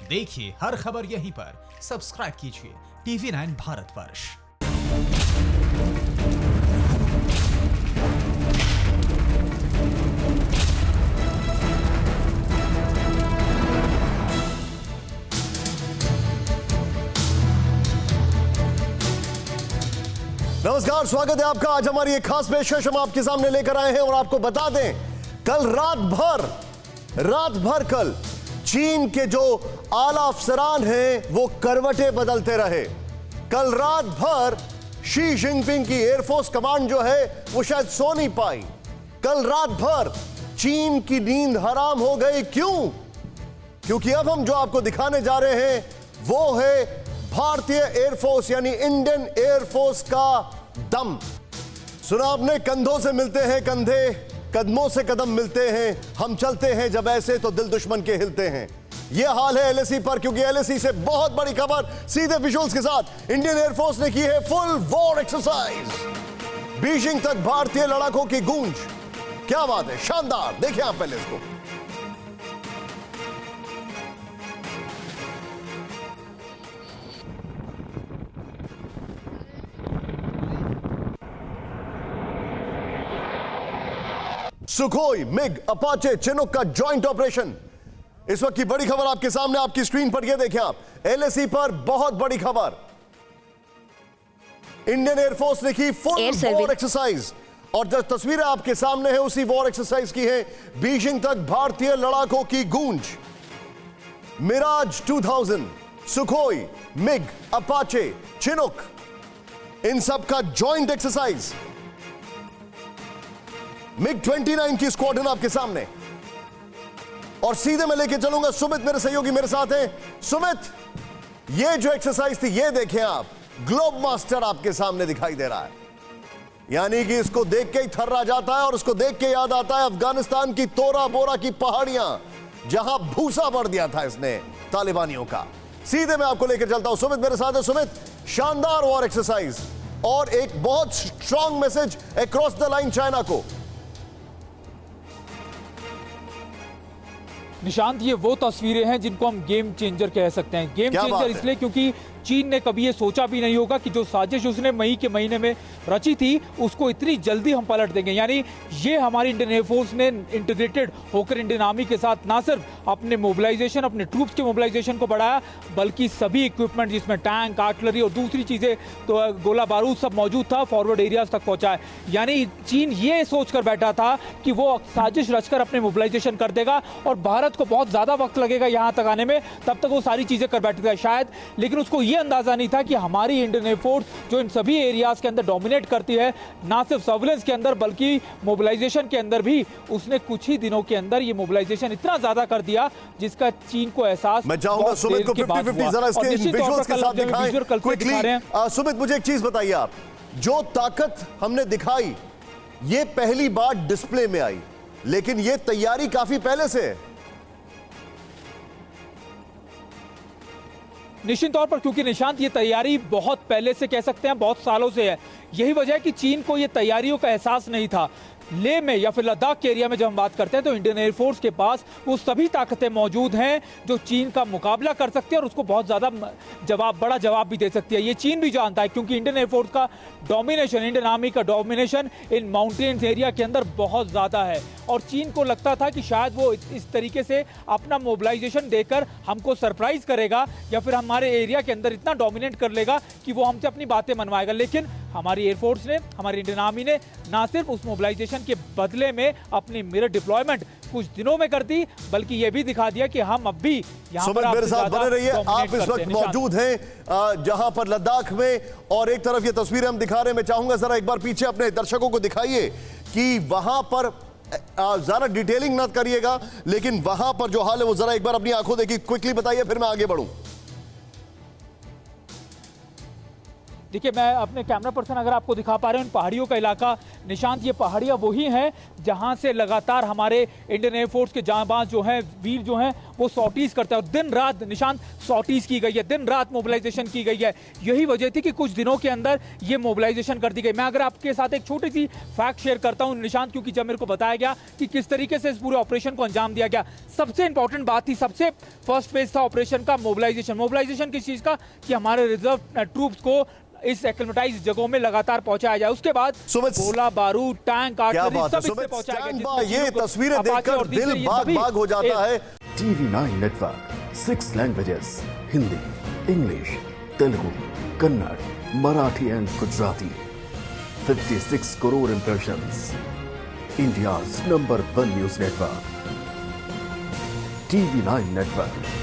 देखिए हर खबर यहीं पर। सब्सक्राइब कीजिए TV9 भारतवर्ष। नमस्कार, स्वागत है आपका। आज हमारी एक खास पेशकश हम आपके सामने लेकर आए हैं और आपको बता दें, कल रात भर कल चीन के जो आला अफसरान हैं वो करवटें बदलते रहे। कल रात भर शी जिनपिंग की एयरफोर्स कमांड जो है वो शायद सो नहीं पाई। कल रात भर चीन की नींद हराम हो गई। क्यों? क्योंकि अब हम जो आपको दिखाने जा रहे हैं वो है भारतीय एयरफोर्स यानी इंडियन एयरफोर्स का दम। सुना आपने, कंधों से मिलते हैं कंधे, कदमों से कदम मिलते हैं, हम चलते हैं जब ऐसे तो दिल दुश्मन के हिलते हैं। यह हाल है LAC पर, क्योंकि LAC से बहुत बड़ी खबर सीधे विजुअल्स के साथ। इंडियन एयरफोर्स ने की है फुल वॉर एक्सरसाइज। बीजिंग तक भारतीय लड़ाकों की गूंज। क्या बात है, शानदार। देखिए आप पहले इसको। सुखोई, मिग, अपाचे, चिनूक का जॉइंट ऑपरेशन। इस वक्त की बड़ी खबर आपके सामने, आपकी स्क्रीन पर ये देखें आप। LAC पर बहुत बड़ी खबर। इंडियन एयरफोर्स ने की फुल वॉर एक्सरसाइज और जो तस्वीरें आपके सामने है उसी वॉर एक्सरसाइज की है। बीजिंग तक भारतीय लड़ाकों की गूंज। Mirage 2000, Sukhoi, MiG, Apache, Chinook, इन सब का जॉइंट एक्सरसाइज। MiG-29 की स्क्वाड्रन आपके सामने। और सीधे मैं लेके चलूंगा सुमित, मेरे सहयोगी मेरे साथ हैं। सुमित, ये जो एक्सरसाइज थी ये देखें आप, ग्लोब मास्टर आपके सामने दिखाई दे रहा है। यानी कि इसको देख के ही थर्रा जाता है और उसको देख के याद आता है अफगानिस्तान की तोरा बोरा की पहाड़ियां, जहां भूसा भर दिया था इसने तालिबानियों का। सीधे मैं आपको लेकर चलता हूं। सुमित मेरे साथ है। सुमित, शानदार वॉर एक्सरसाइज और एक बहुत strong message across the line China को। निशांत, ये वो तस्वीरें हैं जिनको हम गेम चेंजर कह सकते हैं। गेम चेंजर इसलिए क्योंकि चीन ने कभी ये सोचा भी नहीं होगा कि जो साजिश उसने मई के महीने में रची थी उसको इतनी जल्दी हम पलट देंगे। यानी ये हमारी इंडियन एयरफोर्स ने इंटीग्रेटेड होकर इंडियन आर्मी के साथ ना सिर्फ अपने मोबिलाइजेशन, अपने ट्रूप्स के मोबिलाइजेशन को बढ़ाया, बल्कि सभी इक्विपमेंट जिसमें टैंक, आर्टिलरी और दूसरी चीज़ें तो गोला बारूद सब मौजूद था, फॉरवर्ड एरियाज तक पहुँचाया। यानी चीन ये सोच कर बैठा था कि वो साजिश रचकर अपने मोबिलाइजेशन कर देगा और भारत को बहुत ज़्यादा वक्त लगेगा यहाँ तक आने में, तब तक वो सारी चीज़ें कर बैठेगा शायद। लेकिन उसको ये अंदाजा नहीं था कि हमारी इंडियन एयरफोर्स जो इन सभी एरियाज के अंदर डोमिनेट करती है, ना सिर्फ सर्विलेंस के अंदर बल्कि मोबिलाइजेशन के अंदर भी, उसने कुछ ही दिनों के अंदर ये मोबिलाइजेशन इतना ज्यादा कर दिया जिसका चीन को एहसास। मैं चाहूंगा सुमित को 50-50 जरा इसके विजुअल्स के साथ दिखाएं क्विकली। सुमित, मुझे एक चीज बताइए आप, जो ताकत हमने दिखाई ये पहली बार डिस्प्ले में आई, लेकिन ये तैयारी काफी पहले से है। निश्चित तौर पर, क्योंकि निशांत ये तैयारी बहुत पहले से कह सकते हैं, बहुत सालों से है। यही वजह है कि चीन को ये तैयारियों का एहसास नहीं था। लेह में या फिर लद्दाख के एरिया में जब हम बात करते हैं तो इंडियन एयरफोर्स के पास वो सभी ताकतें मौजूद हैं जो चीन का मुकाबला कर सकती है और उसको बहुत ज़्यादा बड़ा जवाब भी दे सकती है। ये चीन भी जानता है, क्योंकि इंडियन एयरफोर्स का डोमिनेशन, इंडियन आर्मी का डोमिनेशन इन माउंटेन्स एरिया के अंदर बहुत ज़्यादा है। और चीन को लगता था कि शायद वो इस तरीके से अपना मोबिलाइजेशन देकर हमको सरप्राइज करेगा या फिर हमारे एरिया के अंदर इतना डोमिनेट कर लेगा कि वो हमसे अपनी बातें मनवाएगा। लेकिन हमारी एयरफोर्स ने, हमारी इंडियन आर्मी ने ना सिर्फ उस मोबिलाइजेशन के बदले में अपनी मिरर डिप्लॉयमेंट कुछ दिनों में कर दी, बल्कि ये भी दिखा दिया कि हम अब भी यहाँ पर मेरे साथ बने रहिए। आप इस वक्त मौजूद हैं जहां पर लद्दाख में, और एक तरफ ये तस्वीरें हम दिखा रहे हैं। मैं चाहूंगा जरा एक बार पीछे अपने दर्शकों को दिखाइए कि वहां पर ज्यादा डिटेलिंग मत करिएगा, लेकिन वहां पर जो हाल है वो जरा एक बार अपनी आंखों देखिए। क्विकली बताइए, फिर मैं आगे बढ़ूं। देखिए, मैं अपने कैमरा पर्सन अगर आपको दिखा पा रहे हैं, पहाड़ियों का इलाका निशांत, ये पहाड़ियाँ वही हैं जहाँ से लगातार हमारे इंडियन एयरफोर्स के जांबाज जो हैं, वीर जो हैं, वो सॉर्टीज करते हैं। और दिन रात निशांत सॉर्टीज की गई है, दिन रात मोबिलाइजेशन की गई है। यही वजह थी कि कुछ दिनों के अंदर ये मोबिलाइजेशन कर दी गई। मैं अगर आपके साथ एक छोटी सी फैक्ट शेयर करता हूँ निशांत, क्योंकि जब मेरे को बताया गया कि किस तरीके से इस पूरे ऑपरेशन को अंजाम दिया गया, सबसे इंपॉर्टेंट बात थी, सबसे फर्स्ट फेज था ऑपरेशन का मोबिलाइजेशन किस चीज का, कि हमारे रिजर्व ट्रूप्स को इस एक्लेमेटाइज जगहों में लगातार पहुंचाया जाए। उसके बाद गोला बारूद, टैंक, आर्टिलरी सब इससे पहुंचाया गया। ये तस्वीरें देखकर दिल बाग हो जाता है। TV9 network 6 languages, Hindi, English, Telugu, Kannada, Marathi and Gujarati. 56 crore impressions. India's #1 news network. TV9 network.